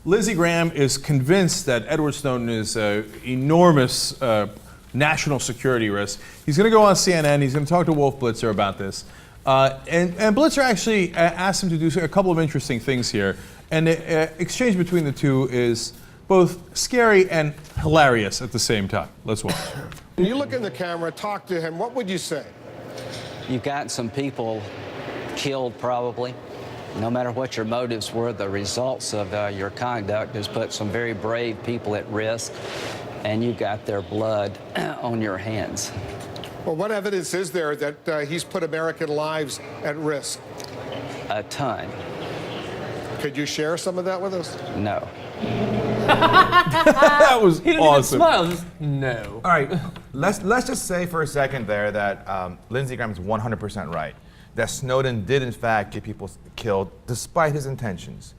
Lindsey Graham is convinced that Edward Snowden is an enormous national security risk. He's going to go on CNN. He's going to talk to Wolf Blitzer about this. And Blitzer actually asked him to do a couple of interesting things here. And the exchange between the two is both scary and hilarious at the same time. Let's watch. When you look in the camera, talk to him, what would you say? You've got some people killed, probably. No matter what your motives were, the results of your conduct has put some very brave people at risk, and you got their blood on your hands. Well, what evidence is there that he's put American lives at risk? A ton. Could you share some of that with us? No. That was He didn't awesome. even smile, just no. All right, let's just say for a second there that Lindsey Graham is 100% right. That Snowden did in fact get people killed despite his intentions.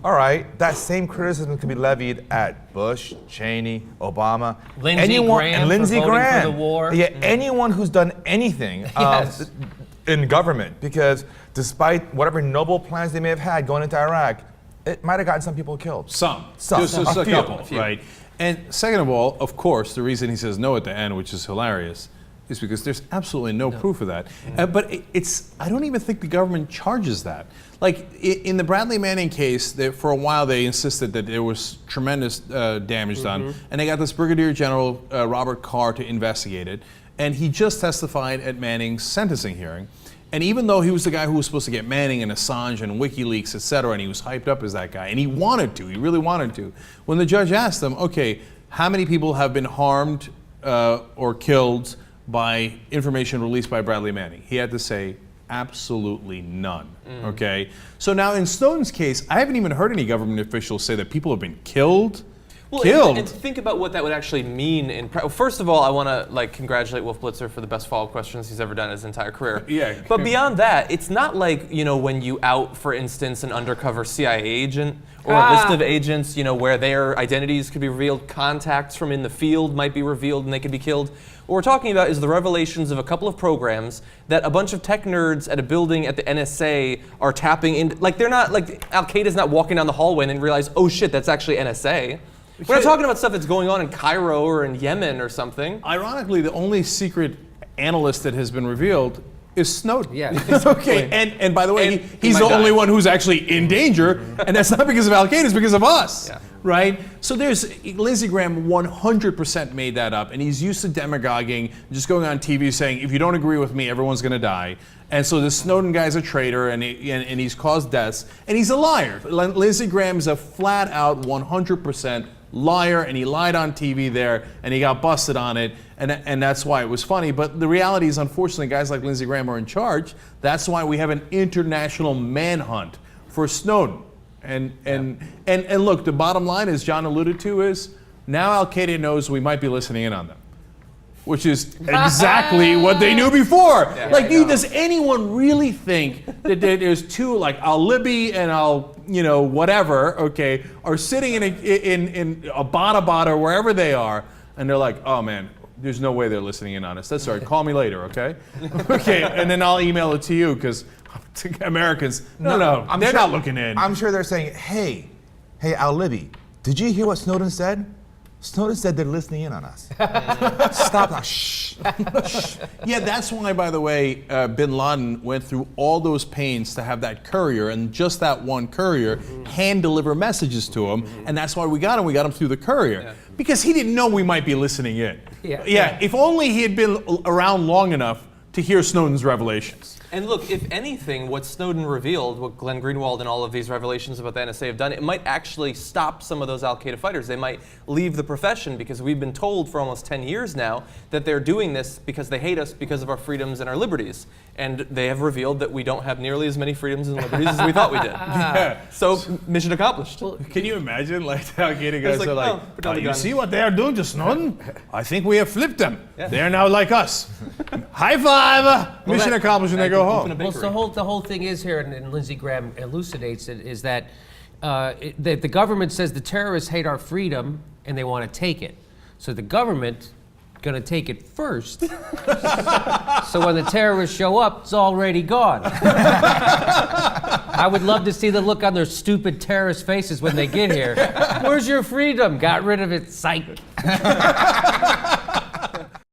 All right, that same criticism can be levied at Bush, Cheney, Obama, Lindsey Graham and Lindsey for voting Graham. for the war. Yeah, anyone who's done anything Yes. in government, because despite whatever noble plans they may have had going into Iraq, it might have gotten some people killed. Some. Some. Just A a few. couple, A few. right? And second of all, of course, the reason he says no at the end, which is hilarious, is because there's absolutely no proof of that. But I don't even think the government charges that. Like in the Bradley Manning case, for a while they insisted that there was tremendous damage done, and they got this Brigadier General Robert Carr to investigate it, and he just testified at Manning's sentencing hearing. And even though he was the guy who was supposed to get Manning and Assange and WikiLeaks, et cetera, and he was hyped up as that guy, and he really wanted to, when the judge asked him, okay, how many people have been harmed or killed by information released by Bradley Manning? He had to say, absolutely none, okay? So now in Snowden's case, I haven't even heard any government officials say that people have been killed. Well, Killed. and to think about what that would actually mean first of all, I want to congratulate Wolf Blitzer for the best follow-up questions he's ever done in his entire career. Yeah. But beyond that, it's not like, when you out, for instance, an undercover CIA agent or a list of agents, where their identities could be revealed, contacts from in the field might be revealed and they could be killed. What we're talking about is the revelations of a couple of programs that a bunch of tech nerds at a building at the NSA are tapping in. They're not, Al-Qaeda's not walking down the hallway and then realize, oh shit, that's actually NSA. We're not talking about stuff that's going on in Cairo or in Yemen or something. Ironically, the only secret analyst that has been revealed is Snowden. Yeah. Okay, and by the way, And he's he the might only die. one who's actually in danger, and that's not because of Al-Qaeda, it's because of us, Yeah. right? So Lindsey Graham 100% made that up, and he's used to demagoguing, just going on TV saying, if you don't agree with me, everyone's gonna die. And so the Snowden guy's a traitor, and he's caused deaths, and he's a liar. Lindsey Graham is a flat out 100% liar, and he lied on TV there, and he got busted on it, and that's why it was funny. But the reality is, unfortunately, guys like Lindsey Graham are in charge. That's why we have an international manhunt for Snowden. And look, the bottom line, as John alluded to, is now Al-Qaeda knows we might be listening in on them, which is exactly what they knew before. Does anyone really think that there's two, like Al-Libi and whatever, okay, are sitting in a Bada or wherever they are, and they're like, oh man, there's no way they're listening in on us. That's all right, call me later, okay? Okay, and then I'll email it to you, because Americans, they're not looking in. I'm sure they're saying, hey, Al-Libi, did you hear what Snowden said? Snowden said they're listening in on us. Stop now, shh. Yeah, that's why, by the way, bin Laden went through all those pains to have that courier, and just that one courier hand deliver messages to him, and that's why we got him. We got him through the courier, because he didn't know we might be listening in. Yeah. If only he had been around long enough to hear Snowden's revelations. And look, if anything, what Snowden revealed, what Glenn Greenwald and all of these revelations about the NSA have done, it might actually stop some of those Al-Qaeda fighters. They might leave the profession, because we've been told for almost 10 years now that they're doing this because they hate us because of our freedoms and our liberties. And they have revealed that we don't have nearly as many freedoms and liberties as we thought we did. So, mission accomplished. Can you imagine, the Al-Qaeda guys are oh, put down the you gun. see what they are doing to Snowden? I think we have flipped them. They are now like us. High five! Mission accomplished, and they go home. Well, the whole thing is here, and Lindsey Graham elucidates it, is that the government says the terrorists hate our freedom and they want to take it. So the government going to take it first. So when the terrorists show up, it's already gone. I would love to see the look on their stupid terrorist faces when they get here. Where's your freedom? Got rid of it, psych.